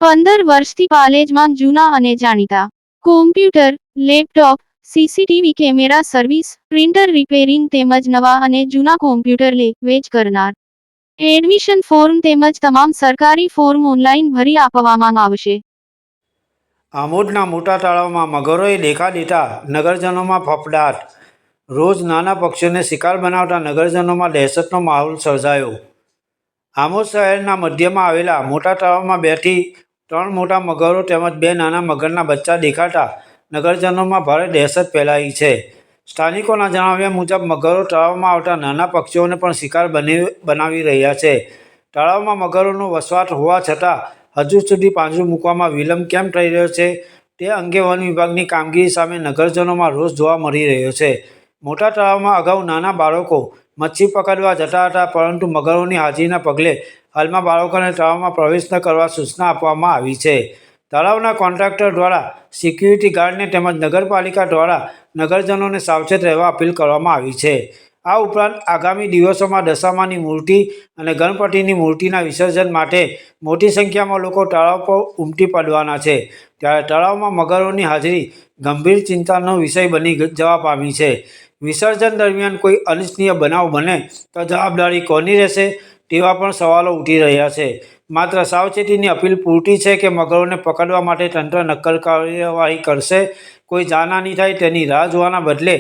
15 વર્ષથી પાલેજમાં જૂના અને જાણીતા computer, laptop, CCTV camera service, printer repairing તેમજ નવા અને જૂના કોમ્પ્યુટર લે વેચ કરનાર. એડમિશન ફોર્મ તેમજ તમામ સરકારી ફોર્મ ઓનલાઈન ભરી આપવામાં આવશે. આમોદના મોટા તળાવમાં મગરોએ દેખા દેતા નગરજનોમાં ફફડાટ. રોજ નાના પક્ષીઓને શિકાર બનાવતા નગરજનોમાં દહેશતનો માહોલ સર્જાયો. આમોદ શહેરના મધ્યમાં આવેલા મોટા તળાવમાં 2 થી 3 મોટા મગરો તેમજ 2 નાના મગરના બચ્ચા દેખાતા નગરજનોમાં ભારે દહેશત ફેલાઈ છે. સ્થાનિકોના જણાવ્યા મુજબ મગરો તળાવમાં આવતા નાના પક્ષીઓને પણ શિકાર બનાવી રહ્યા છે. તળાવમાં મગરોનો વસવાટ હોવા છતાં હજુ સુધી પાંજરું મૂકવામાં વિલંબ કેમ થઈ રહ્યો છે તે અંગે વન વિભાગની કામગીરી સામે નગરજનોમાં રોષ જોવા મળી રહ્યો છે. મોટા તળાવમાં અગાઉ નાના બાળકો મચ્છી પકડવા જતા હતા, પરંતુ મગરોની હાજરીના પગલે હાલમાં બાળકોને તળાવમાં પ્રવેશ ન કરવા સૂચના આપવામાં આવી છે. તળાવના કોન્ટ્રાક્ટર દ્વારા સિક્યુરિટી ગાર્ડને તેમજ નગરપાલિકા દ્વારા નગરજનોને સાવચેત રહેવા અપીલ કરવામાં આવી છે. આ ઉપરાંત આગામી દિવસોમાં દશામાની મૂર્તિ અને ગણપતિની મૂર્તિના વિસર્જન માટે મોટી સંખ્યામાં લોકો તળાવ પર ઉમટી પડવાના છે. ત્યારે તળાવમાં મગરોની હાજરી ગંભીર ચિંતાનો વિષય બની જવા પામી છે. વિસર્જન દરમિયાન કોઈ અનિચ્છનીય બનાવ બને તો જવાબદારી કોની રહેશે તેવા પણ સવાલો ઉઠી રહ્યા છે. માત્ર સાવચેતીની અપીલ પૂરતી છે કે મગરોને પકડવા માટે તંત્ર નક્કર કાર્યવાહી કરશે? કોઈ જાનહાનિ થાય તેની રાહ જોવાના બદલે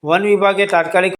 વન વિભાગે તાત્કાલિક